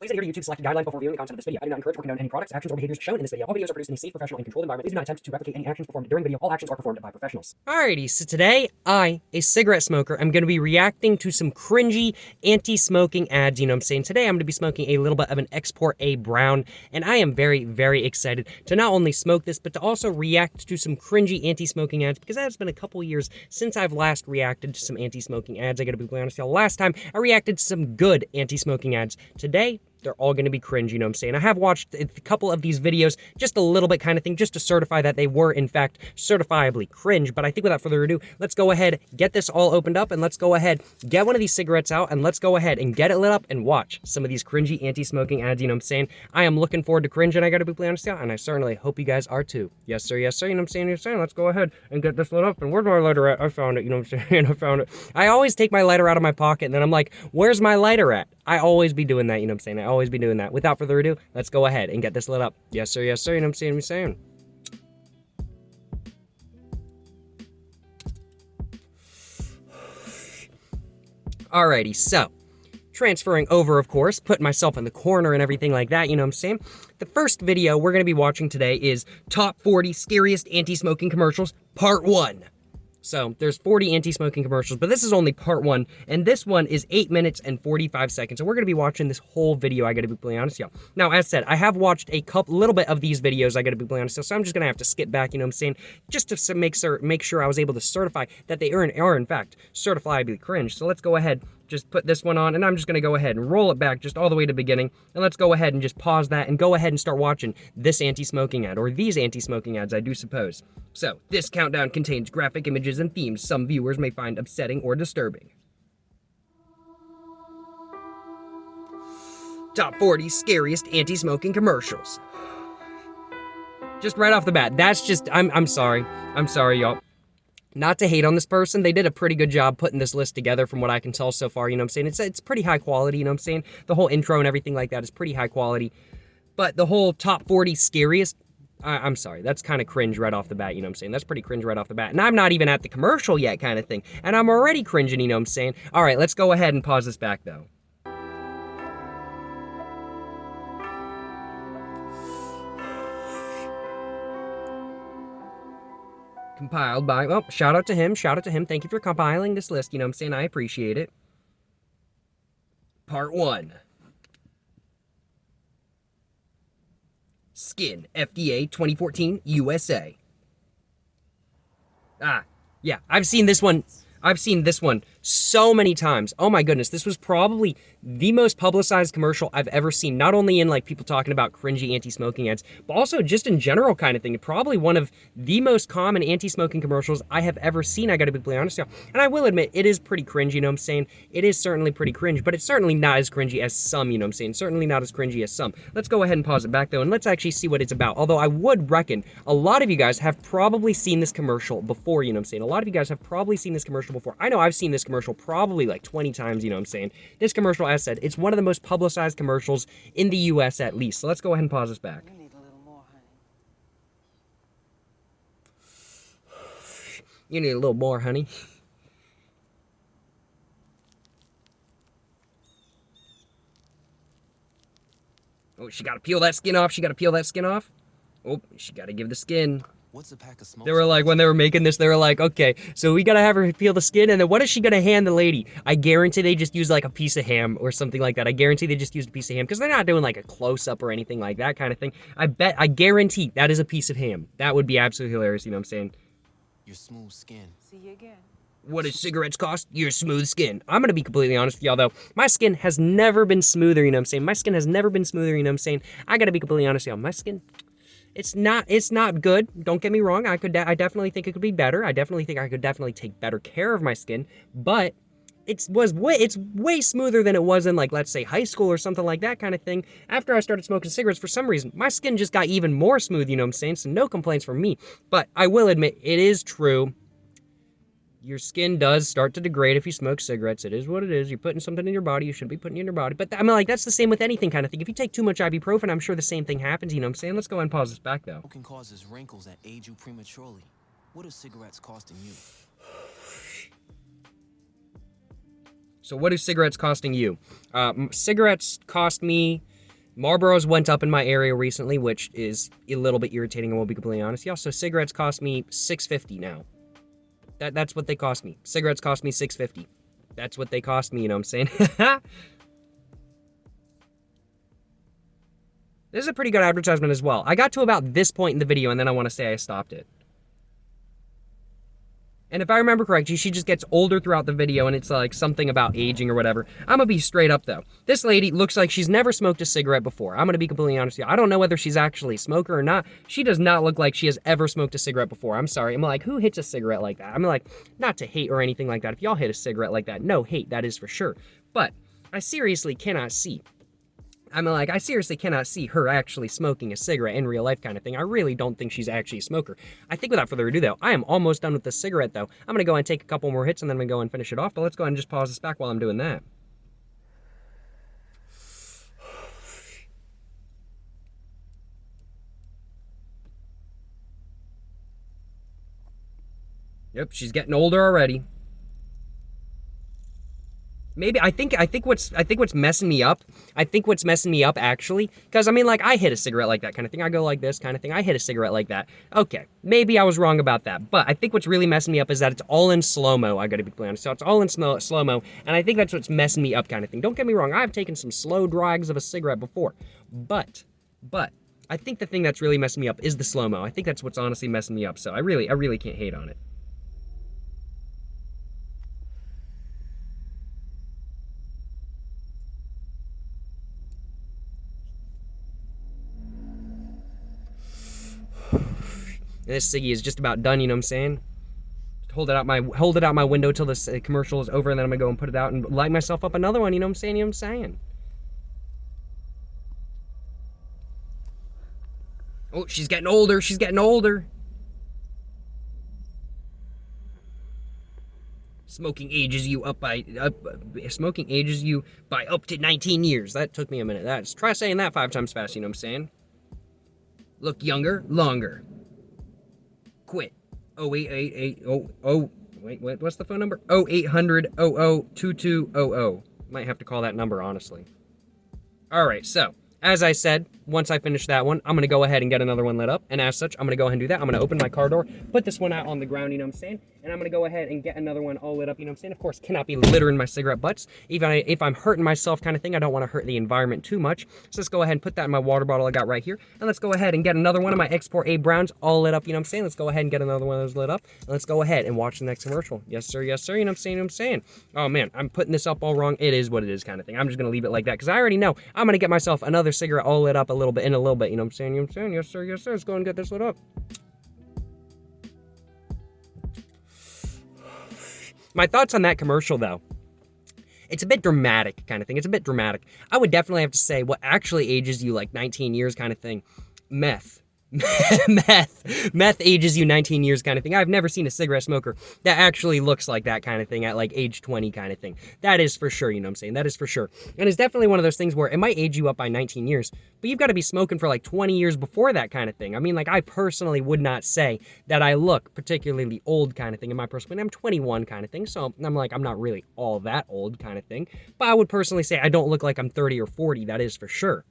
Please adhere to YouTube's selected guidelines before viewing the content of this video. I do not encourage or condone any products, actions, or behaviors shown in this video. All videos are produced in a safe, professional, and controlled environment. Please do not attempt to replicate any actions performed during video. All actions are performed by professionals. Alrighty, so today, I, a cigarette smoker, am going to be reacting to some cringy anti-smoking ads, you know what I'm saying? Today, I'm going to be smoking a little bit of an Export A Brown, and I am very, very excited to not only smoke this, but to also react to some cringy anti-smoking ads, because it has been a couple years since I've last reacted to some anti-smoking ads. I gotta be honest with y'all, last time, I reacted to some good anti-smoking ads. Today, they're all going to be cringe, you know what I'm saying? I have watched a couple of these videos, just a little bit kind of thing, just to certify that they were, in fact, certifiably cringe. But I think without further ado, let's go ahead, get this all opened up, and let's go ahead, get one of these cigarettes out, and let's go ahead and get it lit up and watch some of these cringy anti-smoking ads, you know what I'm saying? I am looking forward to cringe, and I gotta be honest, and I certainly hope you guys are too. Yes, sir, you know what I'm saying? You're saying, let's go ahead and get this lit up, and where's my lighter at? I found it, you know what I'm saying? I found it. I always take my lighter out of my pocket, and then I'm like, where's my lighter at? I always be doing that, you know what I'm saying? I always be doing that. Without further ado, let's go ahead and get this lit up. Yes, sir, you know what I'm saying? Alrighty, so, transferring over, of course, putting myself in the corner and everything like that, you know what I'm saying? The first video we're going to be watching today is Top 40 Scariest Anti-Smoking Commercials, Part 1. So, there's 40 anti-smoking commercials, but this is only part 1, and this one is 8 minutes and 45 seconds, so we're going to be watching this whole video, I gotta be completely honest, y'all. Now, as said, I have watched a little bit of these videos, I gotta be completely honest, so I'm just gonna have to skip back, you know what I'm saying, just to make sure I was able to certify that they are, in fact, certifiably cringe. So let's go ahead, just put this one on, and I'm just gonna go ahead and roll it back just all the way to the beginning, and let's go ahead and just pause that, and go ahead and start watching this anti-smoking ad, or these anti-smoking ads, I do suppose. So, this countdown contains graphic images and themes some viewers may find upsetting or disturbing. Top 40 Scariest Anti-Smoking Commercials. Just right off the bat, that's just, I'm sorry, y'all. Not to hate on this person, they did a pretty good job putting this list together from what I can tell so far, you know what I'm saying? It's pretty high quality, you know what I'm saying? The whole intro and everything like that is pretty high quality. But the whole top 40 scariest, I'm sorry, that's kind of cringe right off the bat, you know what I'm saying? That's pretty cringe right off the bat. And I'm not even at the commercial yet kind of thing. And I'm already cringing, you know what I'm saying? All right, let's go ahead and pause this back though. Compiled by, well, shout out to him. Thank you for compiling this list, you know what I'm saying? I appreciate it. Part 1. Skin, FDA 2014, USA. Yeah, I've seen this one so many times. Oh my goodness, this was probably the most publicized commercial I've ever seen. Not only in like people talking about cringy anti-smoking ads, but also just in general kind of thing. Probably one of the most common anti-smoking commercials I have ever seen, I gotta be honest with you. And I will admit, it is pretty cringy, you know what I'm saying? It is certainly pretty cringe, but it's certainly not as cringy as some, you know what I'm saying? Certainly not as cringy as some. Let's go ahead and pause it back though, and let's actually see what it's about. Although I would reckon a lot of you guys have probably seen this commercial before, you know what I'm saying? A lot of you guys have probably seen this commercial before. I know I've seen this commercial probably like 20 times, you know what I'm saying? This commercial, as said, it's one of the most publicized commercials in the US at least. So let's go ahead and pause this back. You need a little more, honey. You need a little more, honey. Oh, she gotta peel that skin off. Oh, she gotta give the skin. What's a pack of smokes? They were like, when they were making this, they were like, okay, so we gotta have her peel the skin, and then what is she gonna hand the lady? I guarantee they just used like a piece of ham or something like that. I guarantee they just used a piece of ham, because they're not doing like a close-up or anything like that kind of thing. I guarantee that is a piece of ham. That would be absolutely hilarious, you know what I'm saying? Your smooth skin. See you again. What does cigarettes cost? Your smooth skin. I'm gonna be completely honest with y'all though. My skin has never been smoother, you know what I'm saying? My skin has never been smoother, you know what I'm saying? I gotta be completely honest with y'all. My skin, it's not good. Don't get me wrong. I definitely think it could be better. I definitely think I could take better care of my skin, but it's way smoother than it was in, like, let's say high school or something like that kind of thing. After I started smoking cigarettes, for some reason, my skin just got even more smooth, you know what I'm saying? So no complaints from me. But I will admit, it is true. Your skin does start to degrade if you smoke cigarettes. It is what it is. You're putting something in your body you shouldn't be putting in your body. But I mean, like, that's the same with anything kind of thing. If you take too much ibuprofen, I'm sure the same thing happens, you know what I'm saying? Let's go ahead and pause this back, though. Can causes wrinkles that age you prematurely. What are cigarettes costing you? So what are cigarettes costing you? Cigarettes cost me Marlboros went up in my area recently, which is a little bit irritating, I will be completely honest. Yeah, so cigarettes cost me $6.50 now. That's what they cost me. Cigarettes cost me $6.50. That's what they cost me, you know what I'm saying? This is a pretty good advertisement as well. I got to about this point in the video, and then I want to say I stopped it. And if I remember correctly, she just gets older throughout the video, and it's like something about aging or whatever. I'm gonna be straight up, though. This lady looks like she's never smoked a cigarette before. I'm gonna be completely honest with you. I don't know whether she's actually a smoker or not. She does not look like she has ever smoked a cigarette before. I'm sorry. I'm like, who hits a cigarette like that? I'm like, not to hate or anything like that. If y'all hit a cigarette like that, no hate, that is for sure. But I seriously cannot see. I seriously cannot see her actually smoking a cigarette in real life kind of thing. I really don't think she's actually a smoker. I think without further ado, though, I am almost done with the cigarette, though. I'm going to go and take a couple more hits, and then I'm going to go and finish it off. But let's go ahead and just pause this back while I'm doing that. Yep, she's getting older already. Maybe I think what's messing me up. I think what's messing me up actually, because I mean, like, I hit a cigarette like that kind of thing. I go like this kind of thing. I hit a cigarette like that. Okay, maybe I was wrong about that, but I think what's really messing me up is that it's all in slow mo. I got to be clear, so it's all in slow mo, and I think that's what's messing me up kind of thing. Don't get me wrong. I've taken some slow drags of a cigarette before, but I think the thing that's really messing me up is the slow mo. I think that's what's honestly messing me up. So I really can't hate on it. And this ciggy is just about done, you know what I'm saying? Just hold it out my window till this commercial is over, and then I'm gonna go and put it out and light myself up another one, you know what I'm saying? You know what I'm saying? Oh, she's getting older, she's getting older. Smoking ages you by up to 19 years. That took me a minute. Try saying that 5 times fast, you know what I'm saying? Look younger, longer. Quit. 0888 wait, what's the phone number? 0800 2200. Might have to call that number, honestly. Alright, so, as I said, once I finish that one, I'm going to go ahead and get another one lit up. And as such, I'm going to go ahead and do that. I'm going to open my car door, put this one out on the ground, you know what I'm saying? And I'm going to go ahead and get another one all lit up, you know what I'm saying? Of course, cannot be littering my cigarette butts. Even if I'm hurting myself kind of thing, I don't want to hurt the environment too much. So let's go ahead and put that in my water bottle I got right here. And let's go ahead and get another one of my Export A Browns all lit up, you know what I'm saying? Let's go ahead and get another one of those lit up. And let's go ahead and watch the next commercial. Yes, sir, you know what I'm saying? You know what I'm saying? Oh, man, I'm putting this up all wrong. It is what it is kind of thing. I'm just going to leave it like that because I already know I'm going to get myself another cigarette all lit up a little bit, you know what I'm saying? You know what I'm saying? Yes, sir, yes, sir. Let's go and get this lit up. My thoughts on that commercial, though. It's a bit dramatic kind of thing. It's a bit dramatic. I would definitely have to say what actually ages you like 19 years kind of thing. Meth. Meth ages you 19 years kind of thing. I've never seen a cigarette smoker that actually looks like that kind of thing at like age 20 kind of thing. That is for sure, you know what I'm saying? That is for sure. And it's definitely one of those things where it might age you up by 19 years, but you've got to be smoking for like 20 years before that kind of thing. I mean, like, I personally would not say that I look particularly old kind of thing in my personal opinion. I'm 21 kind of thing, so I'm like, I'm not really all that old kind of thing, but I would personally say I don't look like I'm 30 or 40, that is for sure.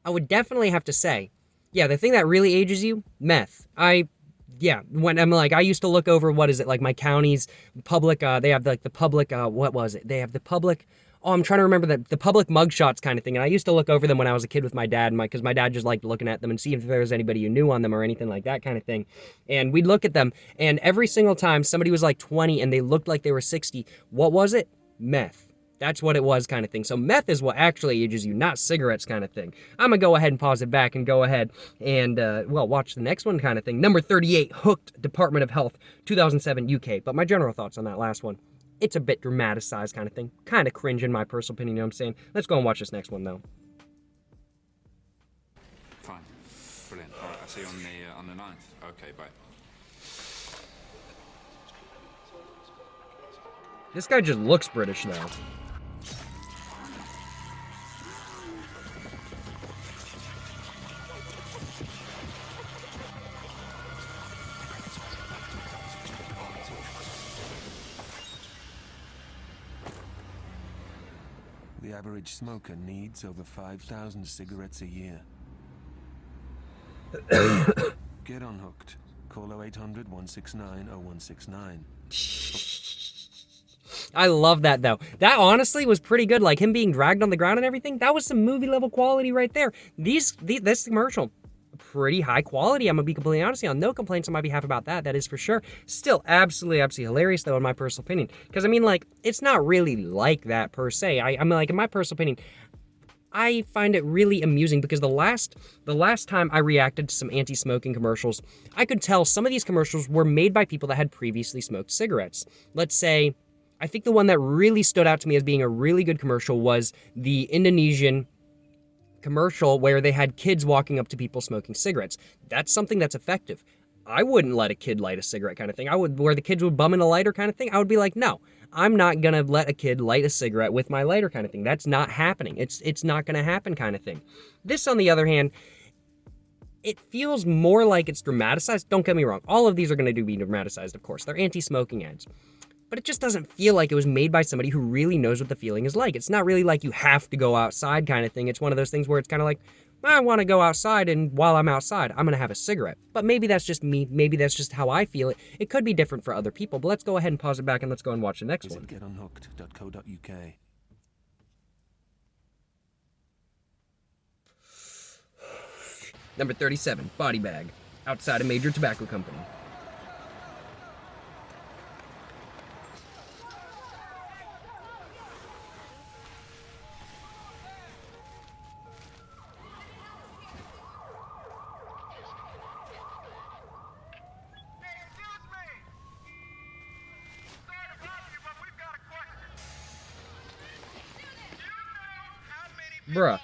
I would definitely have to say, yeah, the thing that really ages you, meth. When I'm like, I used to look over, what is it, like my county's public, they have like the public, what was it? They have the public, I'm trying to remember the public mugshots kind of thing. And I used to look over them when I was a kid with my dad, because my dad just liked looking at them and see if there was anybody you knew on them or anything like that kind of thing. And we'd look at them, and every single time somebody was like 20 and they looked like they were 60, what was it? Meth. That's what it was kind of thing. So meth is what actually ages you, not cigarettes kind of thing. I'm going to go ahead and pause it back and go ahead and, watch the next one kind of thing. Number 38, Hooked, Department of Health, 2007 UK. But my general thoughts on that last one, it's a bit dramatized kind of thing. Kind of cringe in my personal opinion, you know what I'm saying? Let's go and watch this next one, though. Fine. Brilliant. All right, I'll see you on the 9th. Okay, bye. This guy just looks British, though. We average smoker needs over 5,000 cigarettes a year. Get unhooked. Call 0800-169-0169. I love that, though. That honestly was pretty good. Like him being dragged on the ground and everything. That was some movie level quality right there. This commercial, pretty high quality. I'm gonna be completely honest with you. No complaints on my behalf about that. That is for sure. Still absolutely hilarious, though, in my personal opinion. Because I mean, like, it's not really like that per se. I mean, like, in my personal opinion, I find it really amusing because the last time I reacted to some anti-smoking commercials, I could tell some of these commercials were made by people that had previously smoked cigarettes. Let's say, I think the one that really stood out to me as being a really good commercial was the Indonesian commercial where they had kids walking up to people smoking cigarettes. That's something that's effective. I wouldn't let a kid light a cigarette kind of thing. Where the kids would bum in a lighter kind of thing, I would be like, no, I'm not gonna let a kid light a cigarette with my lighter kind of thing. That's not happening. It's not gonna happen kind of thing. This, on the other hand, it feels more like it's dramatized. Don't get me wrong. All of these are gonna be dramatized, of course. They're anti-smoking ads. But it just doesn't feel like it was made by somebody who really knows what the feeling is like. It's not really like you have to go outside kind of thing. It's one of those things where it's kind of like, I want to go outside, and while I'm outside, I'm going to have a cigarette. But maybe that's just me. Maybe that's just how I feel it. It could be different for other people, but let's go ahead and pause it back and let's go and watch the next one. Getunhooked.co.uk. Number 37, body bag, outside a major tobacco company. Bruh,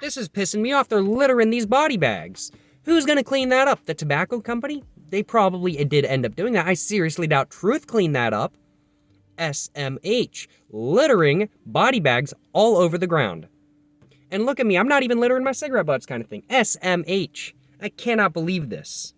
this is pissing me off. They're littering these body bags. Who's gonna clean that up? The tobacco company? They probably did end up doing that. I seriously doubt Truth cleaned that up. SMH. Littering body bags all over the ground. And look at me, I'm not even littering my cigarette butts kind of thing. SMH. I cannot believe this.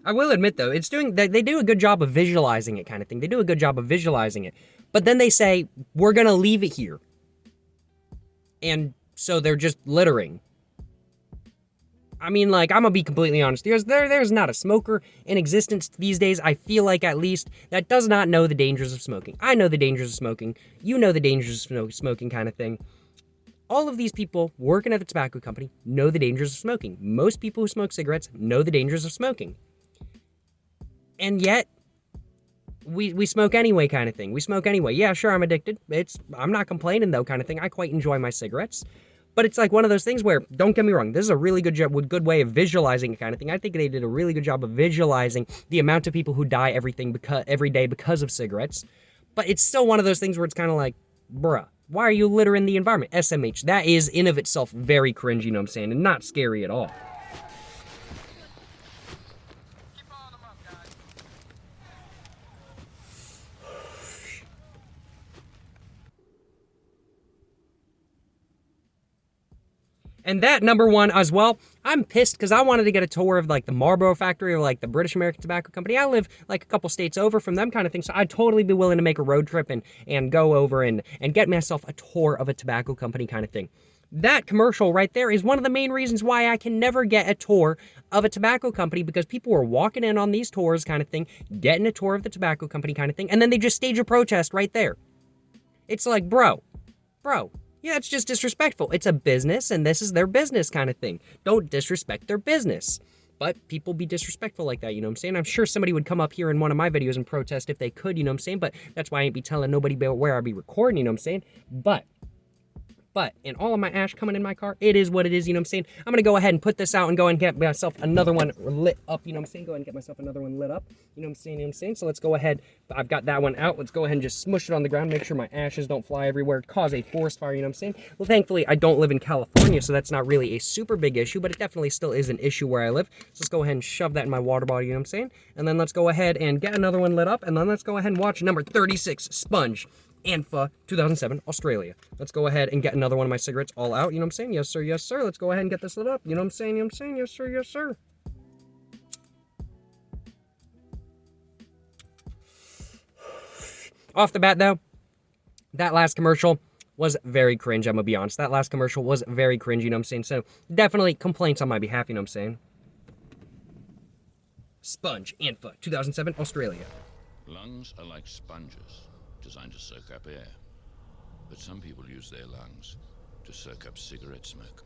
I will admit, though, they do a good job of visualizing it kind of thing. They do a good job of visualizing it. But then they say, we're going to leave it here. And so they're just littering. I mean, like, I'm going to be completely honest. There's not a smoker in existence these days, I feel like at least, that does not know the dangers of smoking. I know the dangers of smoking. You know the dangers of smoking kind of thing. All of these people working at the tobacco company know the dangers of smoking. Most people who smoke cigarettes know the dangers of smoking. And yet, we smoke anyway kind of thing. We smoke anyway. Yeah, sure, I'm addicted. I'm not complaining, though, kind of thing. I quite enjoy my cigarettes. But it's like one of those things where, don't get me wrong, this is a really good way of visualizing it kind of thing. I think they did a really good job of visualizing the amount of people who die every day because of cigarettes. But it's still one of those things where it's kind of like, bruh, why are you littering the environment? SMH, that is in of itself very cringy, you know what I'm saying, and not scary at all. And that, number one, as well, I'm pissed because I wanted to get a tour of, like, the Marlboro factory or, like, the British American Tobacco Company. I live, like, a couple states over from them kind of thing, so I'd totally be willing to make a road trip and go over and get myself a tour of a tobacco company kind of thing. That commercial right there is one of the main reasons why I can never get a tour of a tobacco company, because people are walking in on these tours kind of thing, getting a tour of the tobacco company kind of thing, and then they just stage a protest right there. It's like, bro. Yeah, it's just disrespectful. It's a business, and this is their business kind of thing. Don't disrespect their business. But people be disrespectful like that, you know what I'm saying? I'm sure somebody would come up here in one of my videos and protest if they could, you know what I'm saying? But that's why I ain't be telling nobody where I be recording, you know what I'm saying? But, and all of my ash coming in my car, it is what it is, you know what I'm saying? I'm going to go ahead and put this out and go and get myself another one lit up, you know what I'm saying? Go ahead and get myself another one lit up, you know what I'm saying? So let's go ahead. I've got that one out. Let's go ahead and just smush it on the ground, make sure my ashes don't fly everywhere, cause a forest fire, you know what I'm saying? Well, thankfully, I don't live in California, so that's not really a super big issue, but it definitely still is an issue where I live. So let's go ahead and shove that in my water bottle, you know what I'm saying? And then let's go ahead and get another one lit up, and then let's go ahead and watch number 36, Sponge. ANFA 2007, Australia. Let's go ahead and get another one of my cigarettes all out. You know what I'm saying? Yes, sir. Yes, sir. Let's go ahead and get this lit up. You know what I'm saying? You know what I'm saying? Yes, sir. Yes, sir. Off the bat, though, that last commercial was very cringe, I'm gonna be honest. That last commercial was very cringe, you know what I'm saying? So, definitely complaints on my behalf, you know what I'm saying? Sponge, ANFA, 2007, Australia. Lungs are like sponges, designed to soak up air. But some people use their lungs to soak up cigarette smoke.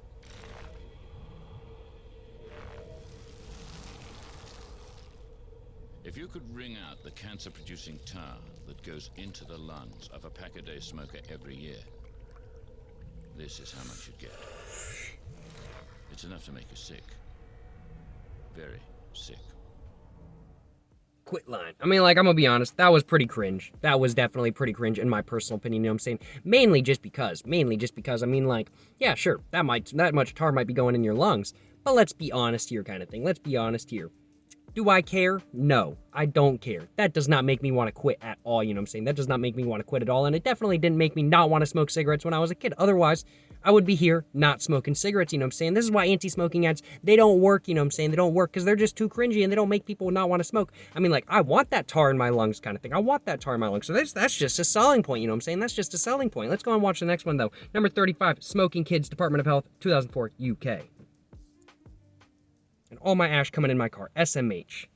If you could wring out the cancer-producing tar that goes into the lungs of a pack-a-day smoker every year, this is how much you'd get. It's enough to make you sick. Very sick. Quit line. I mean, like, I'm gonna be honest, that was pretty cringe. That was definitely pretty cringe in my personal opinion, you know what I'm saying? Mainly just because, I mean, like, yeah, sure, that much tar might be going in your lungs, but let's be honest here kind of thing. Let's be honest here. Do I care? No, I don't care. That does not make me want to quit at all, you know what I'm saying? That does not make me want to quit at all, and it definitely didn't make me not want to smoke cigarettes when I was a kid. Otherwise, I would be here not smoking cigarettes, you know what I'm saying? This is why anti-smoking ads, they don't work, you know what I'm saying? They don't work because they're just too cringy and they don't make people not want to smoke. I mean, like, I want that tar in my lungs kind of thing. I want that tar in my lungs. So that's just a selling point, you know what I'm saying? That's just a selling point. Let's go and watch the next one, though. Number 35, Smoking Kids, Department of Health, 2004, UK. And all my ash coming in my car, SMH.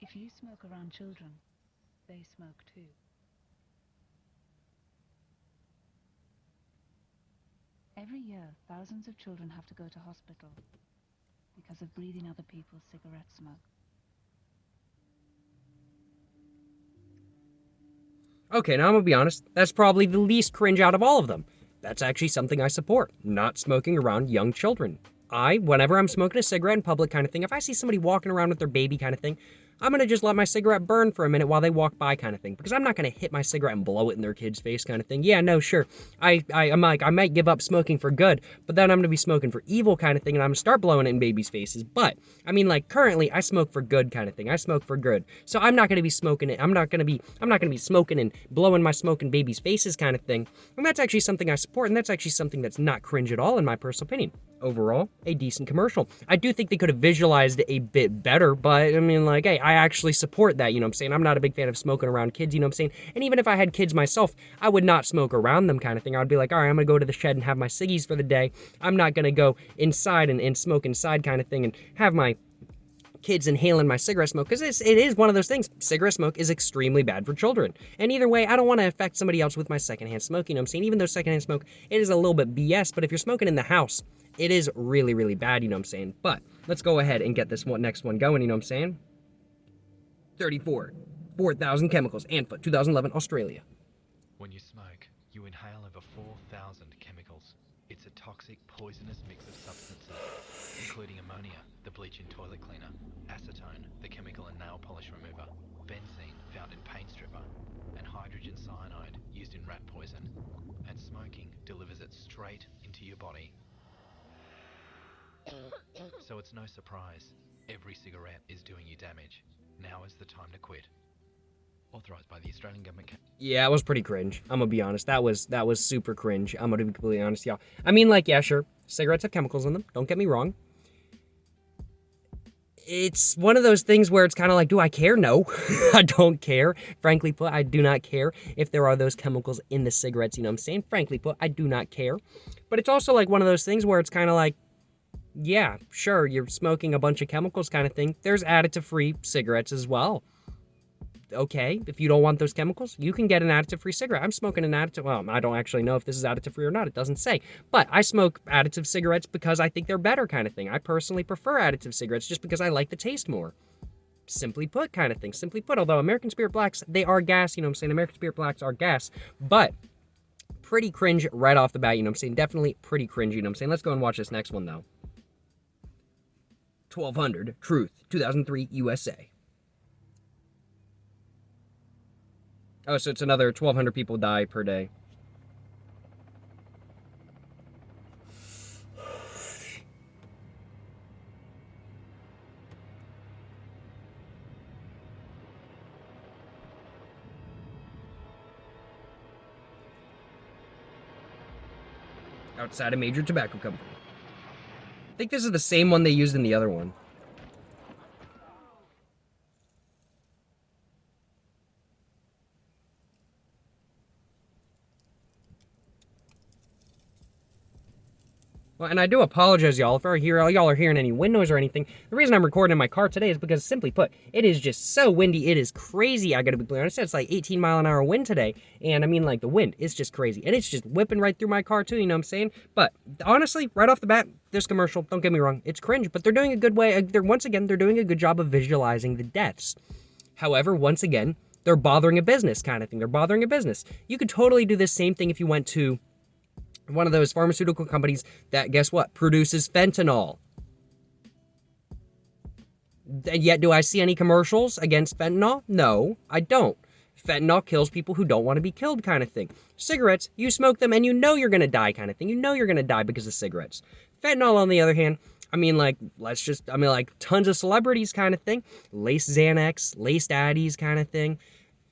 If you smoke around children, they smoke too. Every year, thousands of children have to go to hospital because of breathing other people's cigarette smoke. Okay, now I'm gonna be honest, that's probably the least cringe out of all of them. That's actually something I support, not smoking around young children. Whenever I'm smoking a cigarette in public kind of thing, if I see somebody walking around with their baby kind of thing, I'm going to just let my cigarette burn for a minute while they walk by kind of thing, because I'm not going to hit my cigarette and blow it in their kid's face kind of thing. Yeah, no, sure. I'm like, I might give up smoking for good, but then I'm going to be smoking for evil kind of thing, and I'm going to start blowing it in babies' faces. But, I mean, like, currently, I smoke for good kind of thing. I smoke for good. So I'm not going to be smoking it. I'm not going to be smoking and blowing my smoke in babies' faces kind of thing. And that's actually something I support, and that's actually something that's not cringe at all in my personal opinion. Overall, a decent commercial. I do think they could have visualized it a bit better, but I mean, like, hey, I actually support that, you know what I'm saying? I'm not a big fan of smoking around kids, you know what I'm saying? And even if I had kids myself, I would not smoke around them kind of thing. I would be like, all right, I'm gonna go to the shed and have my ciggies for the day. I'm not gonna go inside and smoke inside kind of thing and have my kids inhaling my cigarette smoke, because it is one of those things. Cigarette smoke is extremely bad for children. And either way, I don't want to affect somebody else with my secondhand smoke, you know what I'm saying? Even though secondhand smoke, it is a little bit BS, but if you're smoking in the house, it is really, really bad, you know what I'm saying? But let's go ahead and get this next one going, you know what I'm saying? 34, 4,000 chemicals, ANFA, 2011, Australia. When you smoke, you inhale over 4,000 chemicals. It's a toxic, poisonous mix of substances, including ammonia, the bleach in toilet cleaner, acetone, the chemical in nail polish remover, benzene, found in paint stripper, and hydrogen cyanide, used in rat poison. And smoking delivers it straight into your body. So it's no surprise, every cigarette is doing you damage. Now is the time to quit. Authorized by the Australian government. Yeah, it was pretty cringe. I'm gonna be honest. That was super cringe. I'm gonna be completely honest, y'all. I mean, like, yeah, sure. Cigarettes have chemicals in them. Don't get me wrong. It's one of those things where it's kind of like, do I care? No, I don't care. Frankly put, I do not care if there are those chemicals in the cigarettes, you know what I'm saying? Frankly put, I do not care. But it's also like one of those things where it's kind of like, yeah, sure, you're smoking a bunch of chemicals kind of thing. There's additive-free cigarettes as well. Okay, if you don't want those chemicals, you can get an additive-free cigarette. I'm smoking an additive, well, I don't actually know if this is additive-free or not. It doesn't say. But I smoke additive cigarettes because I think they're better kind of thing. I personally prefer additive cigarettes just because I like the taste more. Simply put kind of thing. Simply put, although American Spirit Blacks, they are gas, you know what I'm saying? American Spirit Blacks are gas. But pretty cringe right off the bat, you know what I'm saying? Definitely pretty cringe, you know what I'm saying? Let's go and watch this next one, though. 1200 Truth, 2003, USA. Oh, so it's another 1,200 people die per day. Outside a major tobacco company. I think this is the same one they used in the other one. Well, and I do apologize, y'all, if y'all are hearing any wind noise or anything. The reason I'm recording in my car today is because, simply put, it is just so windy. It is crazy. I gotta be honest. It's like 18-mile-an-hour wind today, and I mean, like, the wind is just crazy, and it's just whipping right through my car too. You know what I'm saying? But honestly, right off the bat, this commercial, don't get me wrong, it's cringe, but they're doing a good way. They're doing a good job of visualizing the deaths. However, once again, they're bothering a business kind of thing. They're bothering a business. You could totally do this same thing if you went to one of those pharmaceutical companies that, guess what, produces fentanyl. And yet, do I see any commercials against fentanyl? No, I don't. Fentanyl kills people who don't want to be killed kind of thing. Cigarettes, you smoke them and you know you're going to die kind of thing. You know you're going to die because of cigarettes. Fentanyl, on the other hand, I mean, like, tons of celebrities kind of thing. Lace Xanax, laced Addies kind of thing.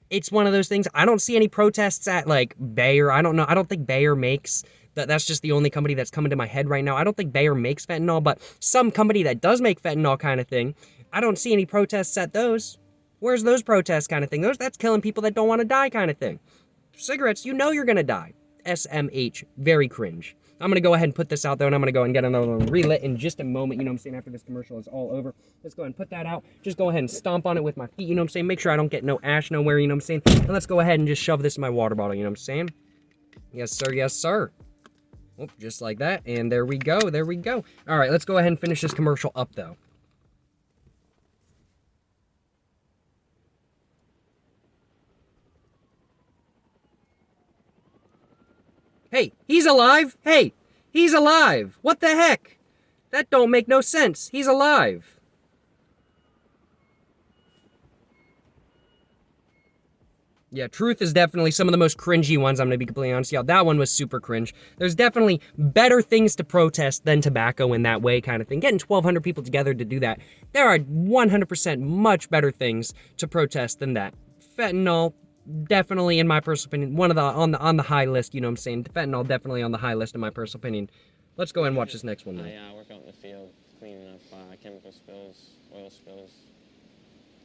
It's one of those things. I don't see any protests at, like, Bayer. I don't know. I don't think Bayer makes... That's just the only company that's coming to my head right now. I don't think Bayer makes fentanyl, but some company that does make fentanyl kind of thing, I don't see any protests at those. Where's those protests kind of thing? That's killing people that don't want to die kind of thing. Cigarettes, you know you're going to die. SMH, very cringe. I'm going to go ahead and put this out, though, and I'm going to go and get another one relit in just a moment, you know what I'm saying, after this commercial is all over. Let's go ahead and put that out. Just go ahead and stomp on it with my feet, you know what I'm saying? Make sure I don't get no ash nowhere, you know what I'm saying? And let's go ahead and just shove this in my water bottle, you know what I'm saying? Yes, sir, yes, sir. Oh, just like that, and there we go, there we go. All right, let's go ahead and finish this commercial up, though. Hey, he's alive! Hey, he's alive! What the heck? That don't make no sense. He's alive. Yeah, Truth is definitely some of the most cringy ones, I'm going to be completely honest. Yeah, that one was super cringe. There's definitely better things to protest than tobacco in that way kind of thing. Getting 1,200 people together to do that, there are 100% much better things to protest than that. Fentanyl, definitely, in my personal opinion, one of the on the high list, you know what I'm saying? Fentanyl, definitely on the high list, in my personal opinion. Let's go ahead and watch this next one, though. I work out in the field, cleaning up chemical spills, oil spills,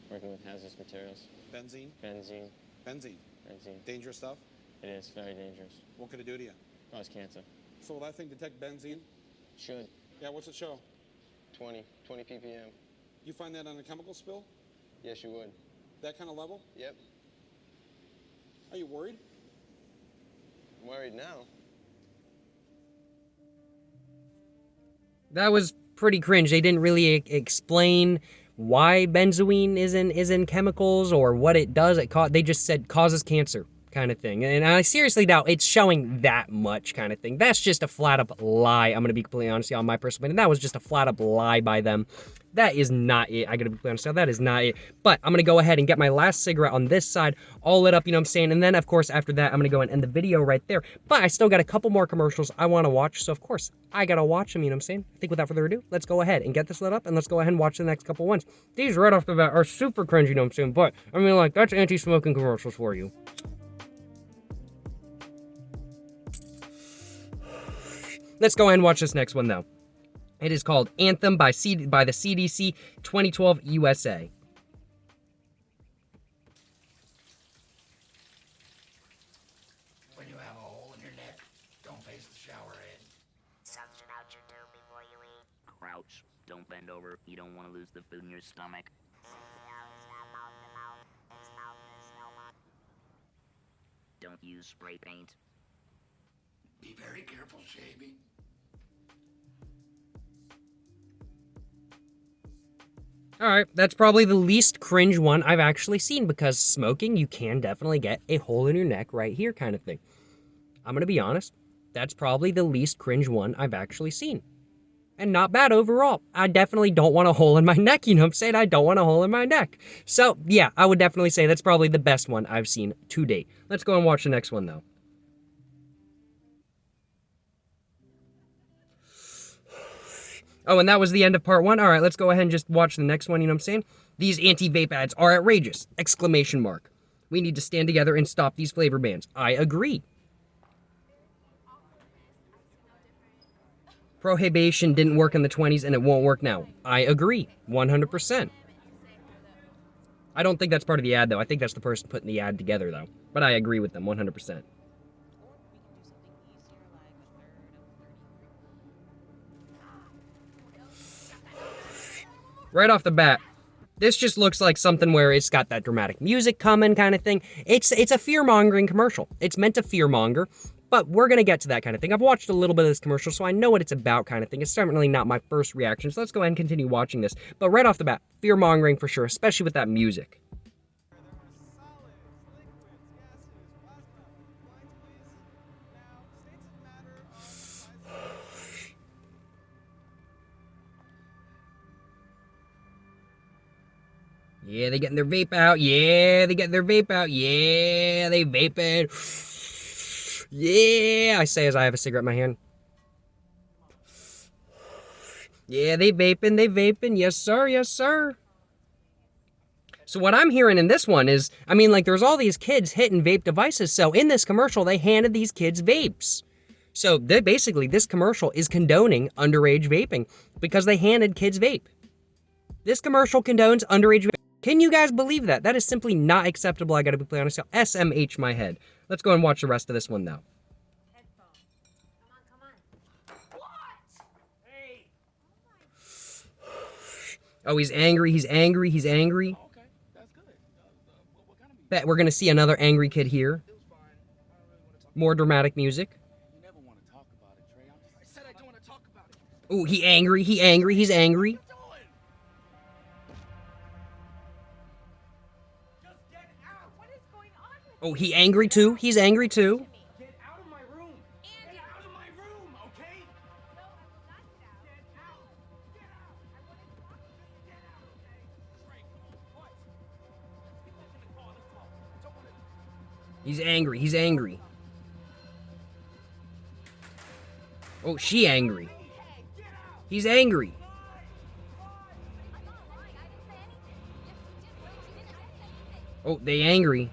working with hazardous materials. Benzene? Benzene. Benzene. Benzene. Dangerous stuff? It is very dangerous. What could it do to you? Cause cancer. So will that thing detect benzene? Should. Yeah, what's it show? 20 ppm. You find that on a chemical spill? Yes, you would. That kind of level? Yep. Are you worried? I'm worried now. That was pretty cringe. They didn't really explain why benzoine is in chemicals or what it does. They just said causes cancer kind of thing. And I seriously doubt it's showing that much kind of thing. That's just a flat up lie. I'm going to be completely honest, y'all, my personal opinion. That was just a flat up lie by them. That is not it. I gotta be honest, that is not it. But I'm gonna go ahead and get my last cigarette on this side, all lit up, you know what I'm saying? And then, of course, after that, I'm gonna go and end the video right there. But I still got a couple more commercials I wanna watch, so of course, I gotta watch them, you know what I'm saying? I think without further ado, let's go ahead and get this lit up, and let's go ahead and watch the next couple ones. These right off the bat are super cringy, you know what I'm saying? But, I mean, like, that's anti-smoking commercials for you. Let's go ahead and watch this next one, though. It is called Anthem by the CDC 2012 USA. When you have a hole in your neck, don't face the shower head. Suction out your tube before you eat. Crouch. Don't bend over. You don't want to lose the food in your stomach. Don't use spray paint. Be very careful shaving. Alright, that's probably the least cringe one I've actually seen, because smoking, you can definitely get a hole in your neck right here kind of thing. I'm gonna be honest, that's probably the least cringe one I've actually seen. and not bad overall. I definitely don't want a hole in my neck, you know what I'm saying? I don't want a hole in my neck. So, yeah, I would definitely say that's probably the best one I've seen to date. Let's go and watch the next one, though. Oh, and that was the end of part 1? All right, let's go ahead and just watch the next one, you know what I'm saying? These anti-vape ads are outrageous! Exclamation mark. We need to stand together and stop these flavor bans. I agree. Prohibition didn't work in the 20s and it won't work now. I agree. 100%. I don't think that's part of the ad, though. I think that's the person putting the ad together, though. But I agree with them 100%. Right off the bat, this just looks like something where it's got that dramatic music coming kind of thing. It's a fear-mongering commercial. It's meant to fear-monger, but we're going to get to that kind of thing. I've watched a little bit of this commercial, so I know what it's about kind of thing. It's certainly not my first reaction, so let's go ahead and continue watching this. But right off the bat, fear-mongering for sure, especially with that music. Yeah, they getting their vape out. Yeah, they getting their vape out. Yeah, they vaping. Yeah, I say as I have a cigarette in my hand. Yeah, they vaping, they vaping. Yes, sir, yes, sir. So what I'm hearing in this one is, I mean, like, there's all these kids hitting vape devices. So in this commercial, they handed these kids vapes. So they basically, this commercial is condoning underage vaping because they handed kids vape. This commercial condones underage vaping. Can you guys believe that? That is simply not acceptable. I gotta be honest. SMH my head. Let's go and watch the rest of this one, though. Oh, he's angry, he's angry, he's angry. Okay, that's good. What kind of Bet we're gonna see another angry kid here. More dramatic music. You never want to talk about it, Trey. I said I don't want to talk about it. Ooh, he's angry, he's angry. Oh, he angry too, he's angry too. Get out of my room. Get out of my room, okay? No, I will not get out. Get out. Get out. I want to talk. Get out, okay? Trey, what? Get back in the car. Let's talk. I don't want to. He's angry, he's angry. Oh, she angry. He's angry. Oh, they angry.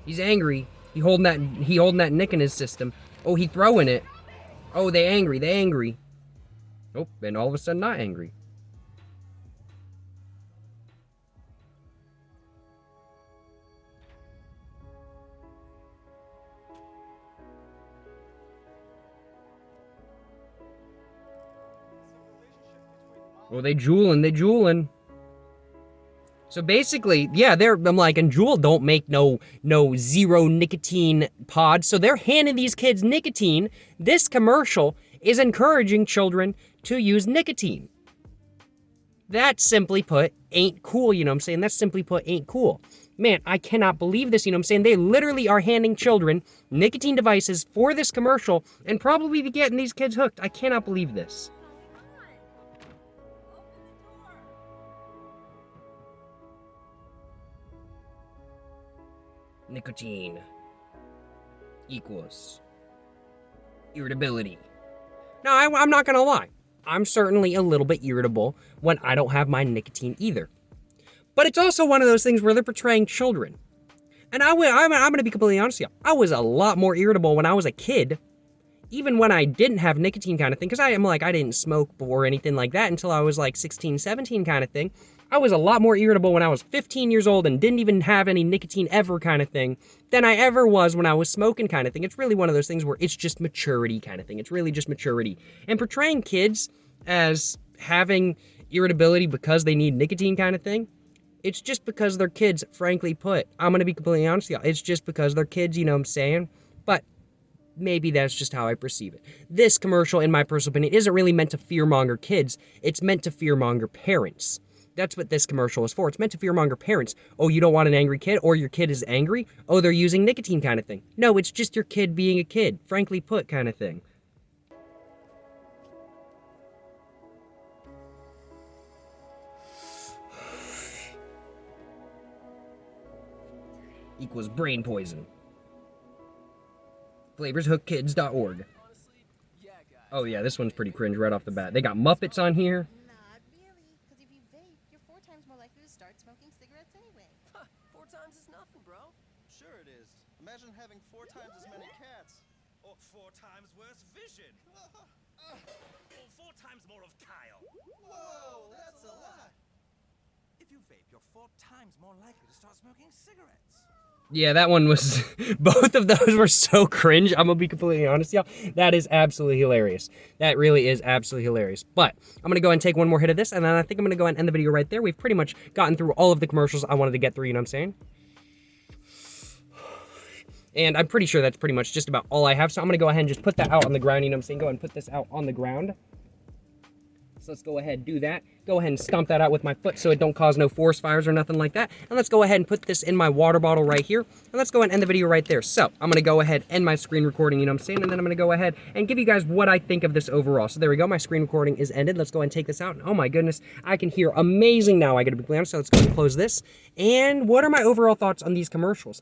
He's angry. He holding that nick in his system. Oh, he throwing it. Oh, they angry. Oh, and all of a sudden not angry. Oh, they juuling. So basically, yeah, I'm like, and Juul don't make no zero nicotine pods, so they're handing these kids nicotine. This commercial is encouraging children to use nicotine. That, simply put, ain't cool, you know what I'm saying? That, simply put, ain't cool. Man, I cannot believe this, you know what I'm saying? They literally are handing children nicotine devices for this commercial and probably getting these kids hooked. I cannot believe this. Nicotine equals irritability. Now, I'm not gonna lie. I'm certainly a little bit irritable when I don't have my nicotine either. But it's also one of those things where they're portraying children. And I'm gonna be completely honest with you. I was a lot more irritable when I was a kid, even when I didn't have nicotine kind of thing, because I didn't smoke or anything like that until I was like 16, 17 kind of thing. I was a lot more irritable when I was 15 years old and didn't even have any nicotine ever kind of thing than I ever was when I was smoking kind of thing. It's really one of those things where it's just maturity kind of thing. It's really just maturity. And portraying kids as having irritability because they need nicotine kind of thing, it's just because they're kids, frankly put. I'm going to be completely honest with you. It's just because they're kids, you know what I'm saying? But maybe that's just how I perceive it. This commercial, in my personal opinion, isn't really meant to fearmonger kids. It's meant to fearmonger parents. That's what this commercial is for. It's meant to fearmonger parents. Oh, you don't want an angry kid? Or your kid is angry? Oh, they're using nicotine kind of thing. No, it's just your kid being a kid. Frankly put kind of thing. equals brain poison. Flavorshookkids.org. Oh yeah, this one's pretty cringe right off the bat. They got Muppets on here. Not really, because if you vape, you're 4 times more likely to start smoking cigarettes anyway. 4 times is nothing, bro. Sure it is. Imagine having 4 times as many cats. Or 4 times worse vision. Or 4 times more of Kyle. Whoa, that's a lot. If you vape, you're 4 times more likely to start smoking cigarettes. Yeah, that one was, both of those were so cringe. I'm gonna be completely honest, y'all. That is absolutely hilarious. That really is absolutely hilarious. But I'm gonna go ahead and take one more hit of this, and then I think I'm gonna go ahead and end the video right there. We've pretty much gotten through all of the commercials I wanted to get through, you know what I'm saying? And I'm pretty sure that's pretty much just about all I have. So I'm gonna go ahead and just put that out on the ground, you know what I'm saying? Go ahead and put this out on the ground. So let's go ahead and do that. Go ahead and stomp that out with my foot so it don't cause no forest fires or nothing like that. And let's go ahead and put this in my water bottle right here. And let's go ahead and end the video right there. So I'm going to go ahead and end my screen recording, you know what I'm saying? And then I'm going to go ahead and give you guys what I think of this overall. So there we go. My screen recording is ended. Let's go ahead and take this out. And oh my goodness, I can hear amazing now. I got to be clear. So let's go ahead and close this. And what are my overall thoughts on these commercials?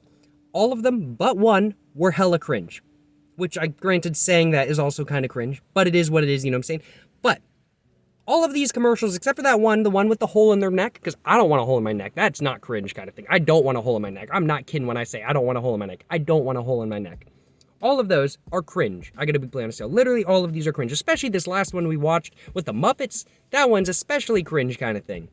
All of them but one were hella cringe. Which I granted saying that is also kind of cringe. But it is what it is, you know what I'm saying? But all of these commercials, except for that one, the one with the hole in their neck, because I don't want a hole in my neck. That's not cringe kind of thing. I don't want a hole in my neck. I'm not kidding when I say I don't want a hole in my neck. I don't want a hole in my neck. All of those are cringe. I gotta be honest. So literally all of these are cringe, especially this last one we watched with the Muppets. That one's especially cringe kind of thing.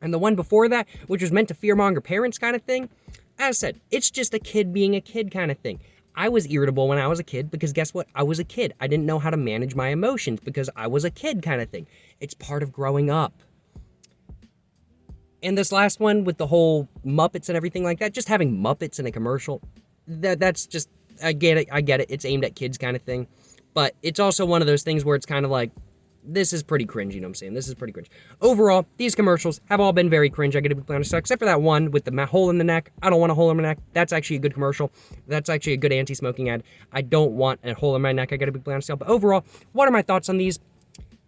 And the one before that, which was meant to fearmonger parents kind of thing, as I said, it's just a kid being a kid kind of thing. I was irritable when I was a kid because guess what? I was a kid. I didn't know how to manage my emotions because I was a kid kind of thing. It's part of growing up. And this last one with the whole Muppets and everything like that, just having Muppets in a commercial, that's just, I get it. It's aimed at kids kind of thing. But it's also one of those things where it's kind of like, this is pretty cringe, you know what I'm saying? This is pretty cringe. Overall, these commercials have all been very cringe, I gotta be honest, except for that one with the hole in the neck. I don't want a hole in my neck. That's actually a good commercial. That's actually a good anti-smoking ad. I don't want a hole in my neck, I gotta be honest. But overall, what are my thoughts on these?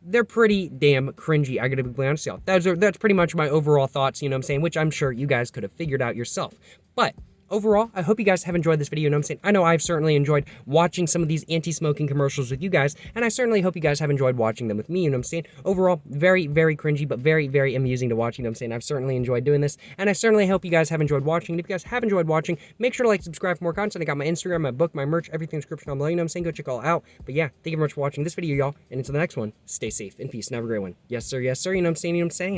They're pretty damn cringy, I gotta be honest. That's pretty much my overall thoughts, you know what I'm saying? Which I'm sure you guys could have figured out yourself. But overall, I hope you guys have enjoyed this video, you know what I'm saying? I know I've certainly enjoyed watching some of these anti-smoking commercials with you guys, and I certainly hope you guys have enjoyed watching them with me, you know what I'm saying? Overall, very, very cringy, but very, very amusing to watch, you know what I'm saying? I've certainly enjoyed doing this, and I certainly hope you guys have enjoyed watching. And if you guys have enjoyed watching, make sure to like, subscribe for more content. I got my Instagram, my book, my merch, everything in the description down below, you know what I'm saying? Go check all out. But yeah, thank you very much for watching this video, y'all, and until the next one, stay safe and peace, and have a great one. Yes, sir, you know what I'm saying?